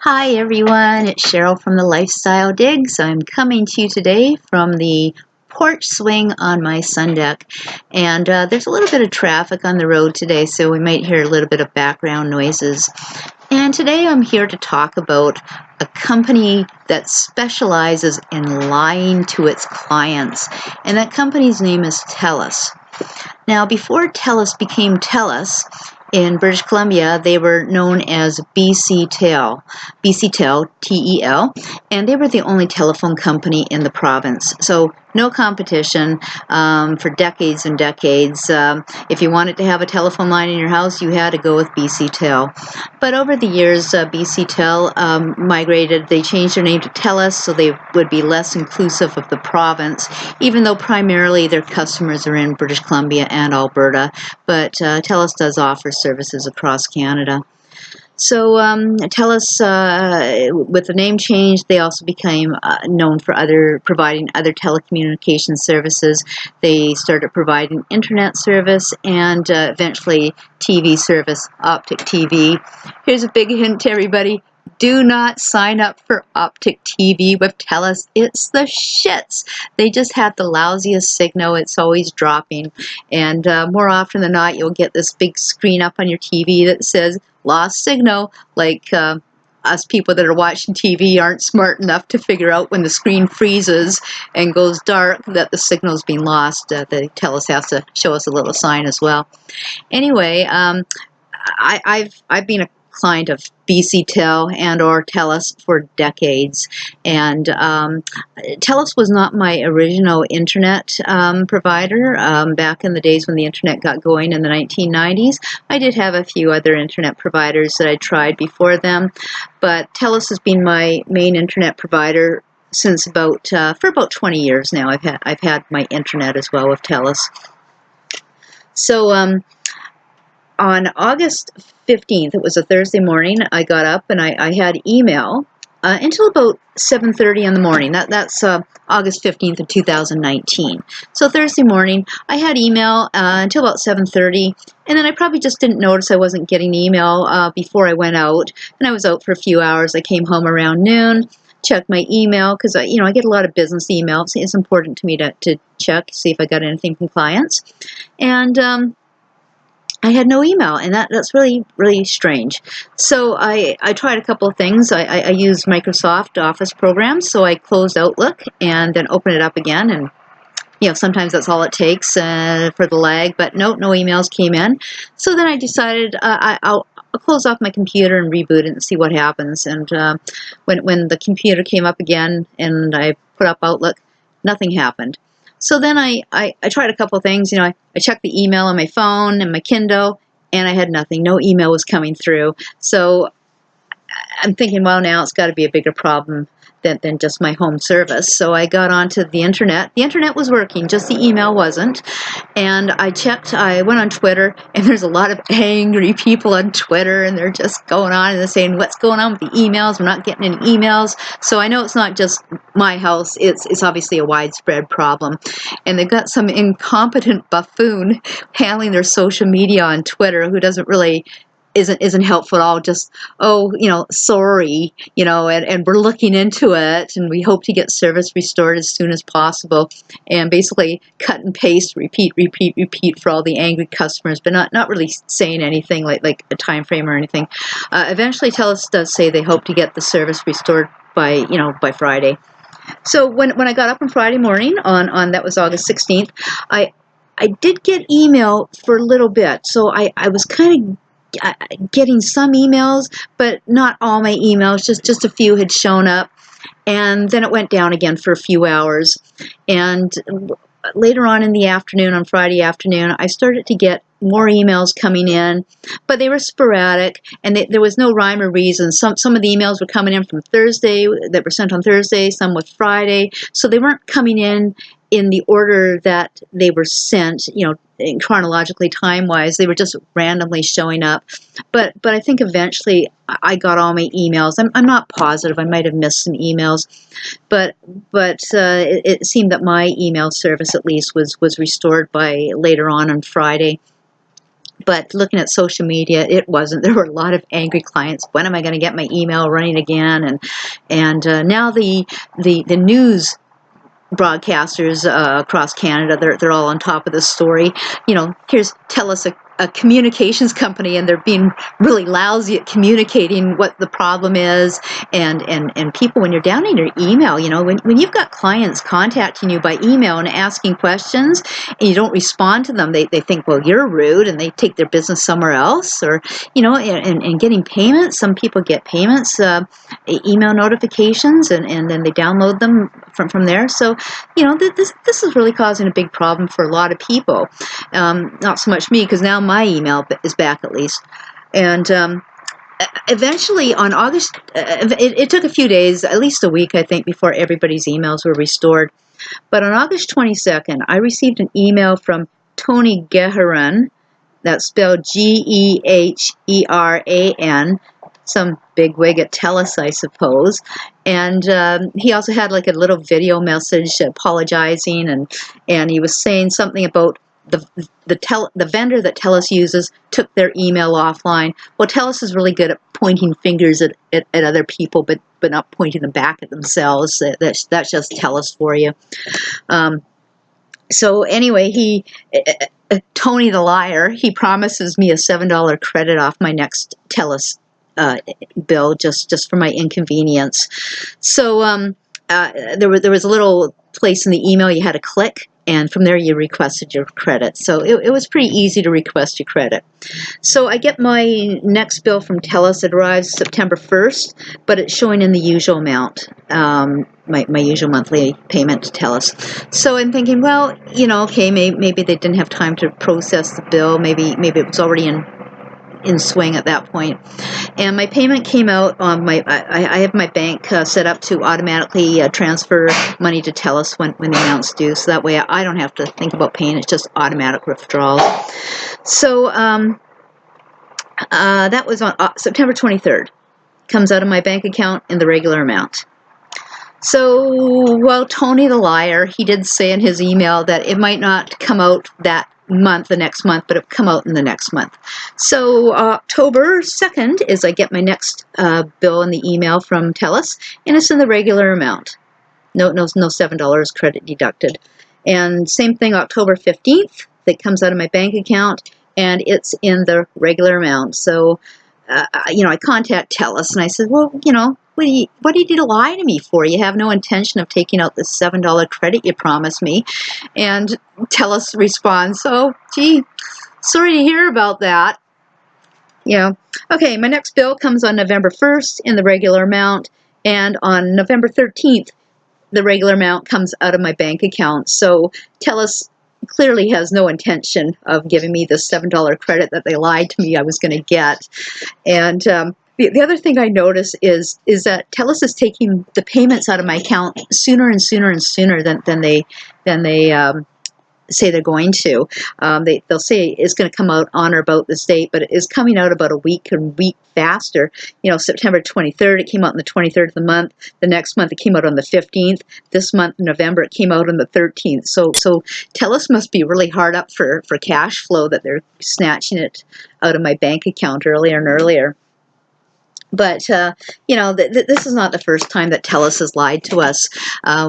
Hi everyone, it's Cheryl from the Lifestyle Digs. I'm coming to you today from the porch swing on my sun deck, and there's a little bit of traffic on the road today, so we might hear a little bit of background noises. And today I'm here to talk about a company that specializes in lying to its clients, and that company's name is Telus. Now, before Telus became Telus, in British Columbia, they were known as BC Tel, T-E-L, and they were the only telephone company in the province. So no competition for decades and decades. If you wanted to have a telephone line in your house, you had to go with BC Tel. But over the years, BC Tel migrated. They changed their name to Telus, so they would be less inclusive of the province, even though primarily their customers are in British Columbia and Alberta. But Telus does offer services across Canada. So Telus, with the name change, they also became known for providing other telecommunication services. They started providing internet service and eventually TV service, optic TV. Here's a big hint to everybody. Do not sign up for optic TV with Telus. It's the shits. They just have the lousiest signal. It's always dropping. And more often than not, you'll get this big screen up on your TV that says, lost signal, like us people that are watching TV aren't smart enough to figure out when the screen freezes and goes dark that the signal's been lost. The Telus has to show us a little sign as well. Anyway, I've been a client of BC Tel and or Telus for decades, and Telus was not my original internet provider. Back in the days when the internet got going in the 1990s, I did have a few other internet providers that I tried before them, but Telus has been my main internet provider since for about 20 years now. I've had my internet as well with Telus. So on August 15th, it was a Thursday morning, I got up and I had email until about 7:30 in the morning. That's August 15th of 2019. So Thursday morning, I had email until about 7:30, and then I probably just didn't notice I wasn't getting email before I went out, and I was out for a few hours. I came home around noon, checked my email, because I get a lot of business emails. It's important to me to check, see if I got anything from clients, and I had no email, and that's really, really strange. So I tried a couple of things. I used Microsoft Office programs, so I closed Outlook and then opened it up again, and sometimes that's all it takes for the lag, but no emails came in. So then I decided I'll close off my computer and reboot it and see what happens. And when the computer came up again and I put up Outlook, nothing happened. So then I tried a couple of things. I checked the email on my phone and my Kindle, and I had nothing. No email was coming through. So I'm thinking, well, now it's got to be a bigger problem than just my home service. So I got onto the internet. The internet was working, just the email wasn't. And I went on Twitter, and there's a lot of angry people on Twitter, and they're just going on and they're saying, what's going on with the emails? We're not getting any emails. So I know it's not just my house, it's obviously a widespread problem. And they've got some incompetent buffoon handling their social media on Twitter who isn't helpful at all. Just, sorry, and we're looking into it, and we hope to get service restored as soon as possible. And basically cut and paste, repeat for all the angry customers, but not really saying anything like a time frame or anything. Eventually, Telus does say they hope to get the service restored by Friday. So when I got up on Friday morning on that was August 16th, I did get email for a little bit. So I was kind of getting some emails, but not all my emails, just a few had shown up, and then it went down again for a few hours. And later on in the afternoon, on Friday afternoon, I started to get more emails coming in, but they were sporadic, and there was no rhyme or reason. Some of the emails were coming in from Thursday, that were sent on Thursday, some with Friday, so they weren't coming in the order that they were sent, chronologically, time-wise. They were just randomly showing up. But I think eventually I got all my emails. I'm not positive. I might have missed some emails, but it seemed that my email service at least was restored by later on Friday. But looking at social media, it wasn't. There were a lot of angry clients. When am I going to get my email running again? And now the news broadcasters across Canada, they're all on top of this story. You know, here's Telus, a communications company, and they're being really lousy at communicating what the problem is. And people, when you're down in your email, you know, when you've got clients contacting you by email and asking questions and you don't respond to them, they think, well, you're rude, and they take their business somewhere else. Or, you know, and getting payments, some people get payments, email notifications, and then they download them from there. So, you know, this is really causing a big problem for a lot of people. Not so much me, because now my email is back at least. And eventually on August, it took a few days, at least a week, I think, before everybody's emails were restored. But on August 22nd, I received an email from Tony Geheran. That's spelled Geheran, some bigwig at Telus, I suppose. And he also had like a little video message apologizing, and he was saying something about the vendor that Telus uses took their email offline. Well, Telus is really good at pointing fingers at other people, but not pointing them back at themselves. That's just Telus for you. So anyway, Tony the liar, he promises me a $7 credit off my next Telus bill just for my inconvenience. So there was a little place in the email you had to click, and from there you requested your credit. So it was pretty easy to request your credit. So I get my next bill from Telus. It arrives September 1st, but it's showing in the usual amount, my usual monthly payment to Telus. So I'm thinking, well, you know, okay, maybe they didn't have time to process the bill. Maybe it was already in swing at that point. And my payment came out on I have my bank set up to automatically transfer money to Telus when the amount's due, so that way I don't have to think about paying. It's just automatic withdrawals. So that was on September 23rd. Comes out of my bank account in the regular amount. So, well, Tony the liar, he did say in his email that it might not come out that month, the next month, but it'll come out in the next month. So October 2nd is I get my next bill in the email from Telus, and it's in the regular amount. No $7 credit deducted. And same thing, October 15th, that comes out of my bank account, and it's in the regular amount. So, you know, I contact Telus, and I said, well, you know, what did you lie to me for? You have no intention of taking out the $7 credit you promised me. And Telus responds, oh, gee, sorry to hear about that. You know, okay, my next bill comes on November 1st in the regular amount, and on November 13th, the regular amount comes out of my bank account. So Telus clearly has no intention of giving me the $7 credit that they lied to me I was going to get. And the other thing I notice is that Telus is taking the payments out of my account sooner and sooner and sooner than they say they're going to. They'll say it's going to come out on or about this date, but it is coming out about a week faster. You know, September 23rd, it came out on the 23rd of the month. The next month, it came out on the 15th. This month, November, it came out on the 13th. So Telus must be really hard up for cash flow that they're snatching it out of my bank account earlier and earlier. But, you know, this is not the first time that Telus has lied to us.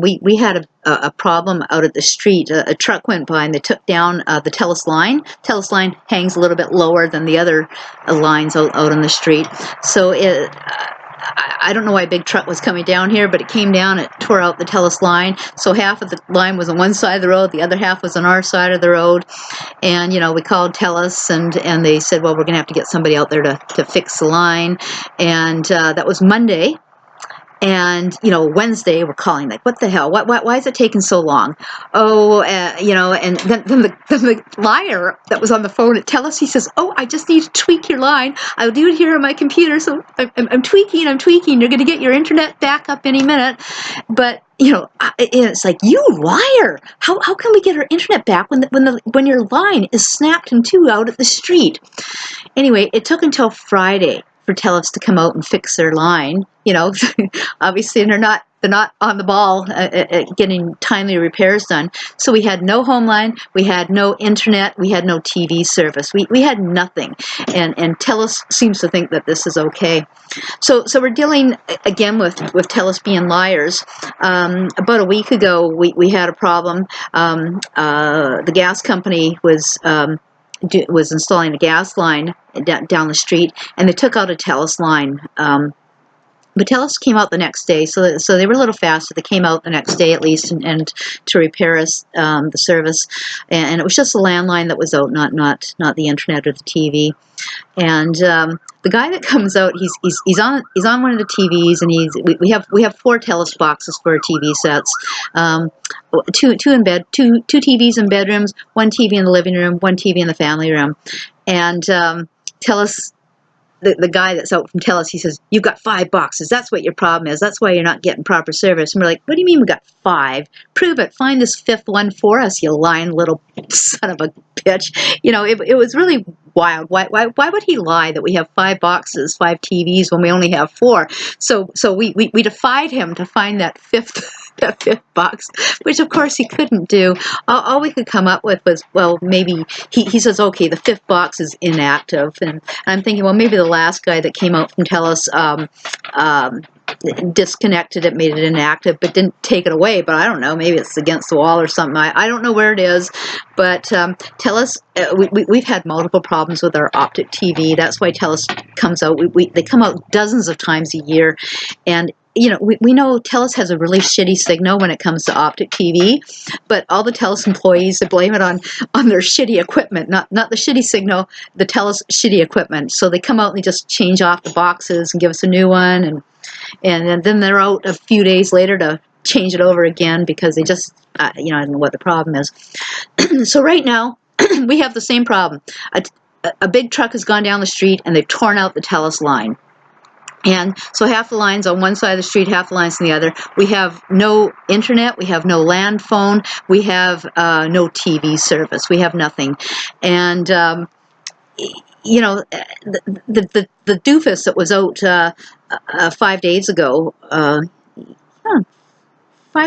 We had a problem out at the street. A truck went by and they took down the Telus line. Telus line hangs a little bit lower than the other lines out on the street. So I don't know why a big truck was coming down here, but it came down, it tore out the Telus line. So half of the line was on one side of the road, the other half was on our side of the road. And, you know, we called Telus, and they said, well, we're going to have to get somebody out there to fix the line. And that was Monday. And, you know, Wednesday we're calling, like, what the hell? Why is it taking so long? Oh, you know, and then the liar that was on the phone at Telus, he says, oh, I just need to tweak your line. I'll do it here on my computer. So I'm tweaking. You're going to get your internet back up any minute. But, you know, it's like, you liar. How can we get our internet back when your line is snapped in two out at the street? Anyway, it took until Friday for Telus to come out and fix their line. You know, obviously they're not they're not on the ball at getting timely repairs done. So we had no home line, we had no internet, we had no TV service. We had nothing. And Telus seems to think that this is okay. So we're dealing again with Telus being liars. About a week ago, we had a problem. The gas company was installing a gas line down the street, and they took out a Telus line. But Telus came out the next day, so they were a little faster. They came out the next day at least, and to repair us the service, and it was just the landline that was out, not the internet or the TV. And the guy that comes out, he's on one of the TVs, and we have 4 Telus boxes for our TV sets, two TVs in bedrooms, 1 TV in the living room, 1 TV in the family room, and Telus. The guy that's out from Telus, he says, "You've got 5 boxes. That's what your problem is. That's why you're not getting proper service." And we're like, "What do you mean we got 5? Prove it. Find this 5th one for us, you lying little son of a bitch." You know, it was really wild. Why would he lie that we have 5 boxes, 5 TVs when we only have 4? So we defied him to find that 5th that 5th box, which of course he couldn't do. All we could come up with was, well, maybe he says, okay, the 5th box is inactive, and I'm thinking, well, maybe the last guy that came out from Telus disconnected it, made it inactive, but didn't take it away. But I don't know, maybe it's against the wall or something. I don't know where it is, but Telus, we've had multiple problems with our optic TV. That's why Telus comes out. They come out dozens of times a year, and you know, we know Telus has a really shitty signal when it comes to optic TV, but all the Telus employees, they blame it on their shitty equipment, not the shitty signal, the Telus shitty equipment. So they come out and they just change off the boxes and give us a new one, and then they're out a few days later to change it over again because they just, you know, I don't know what the problem is. So right now, we have the same problem. A big truck has gone down the street and they've torn out the Telus line. And so half the lines on one side of the street, half the lines on the other. We have no internet, we have no land phone, we have no TV service, we have nothing. And, you know, the doofus that was out 5 days ago, 5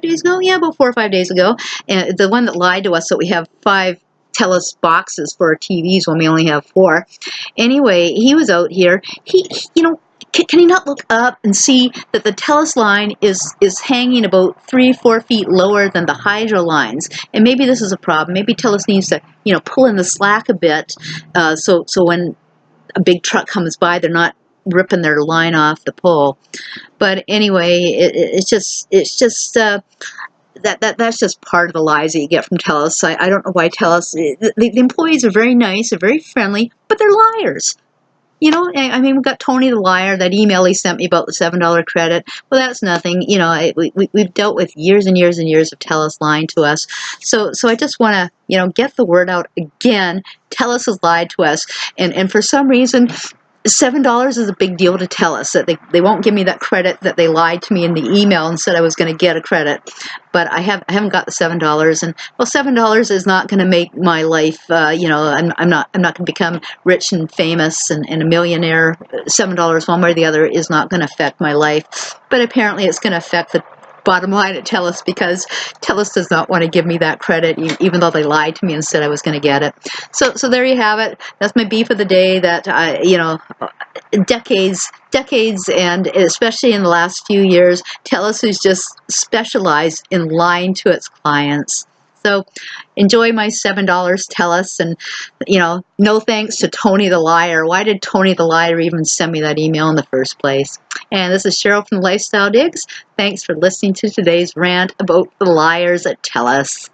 days ago? Yeah, about 4 or 5 days ago. And the one that lied to us that we have 5 Telus boxes for our TVs when we only have 4. Anyway, he was out here. You know, can he not look up and see that the Telus line is hanging about 3-4 feet lower than the hydro lines? And maybe this is a problem. Maybe Telus needs to, you know, pull in the slack a bit, so when a big truck comes by, they're not ripping their line off the pole. But anyway, it's just that's just part of the lies that you get from Telus. I don't know why Telus. The employees are very nice, they're very friendly, but they're liars. You know, I mean, we've got Tony the liar, that email he sent me about the $7 credit. Well, that's nothing. You know, we've dealt with years and years and years of Telus lying to us. So I just want to, you know, get the word out again. Telus has lied to us. And for some reason, $7 is a big deal to Telus, that they won't give me that credit that they lied to me in the email and said I was going to get a credit. But I haven't got the $7, and well, $7 is not going to make my life. You know, I'm not going to become rich and famous and a millionaire. $7 one way or the other is not going to affect my life. But apparently, it's going to affect the bottom line at Telus, because Telus does not want to give me that credit, even though they lied to me and said I was going to get it. So there you have it. That's my beef of the day. That you know, decades, and especially in the last few years, Telus has just specialized in lying to its clients. So enjoy my $7, Telus, and you know, no thanks to Tony the liar. Why did Tony the liar even send me that email in the first place? And this is Cheryl from Lifestyle Digs. Thanks for listening to today's rant about the liars at Telus.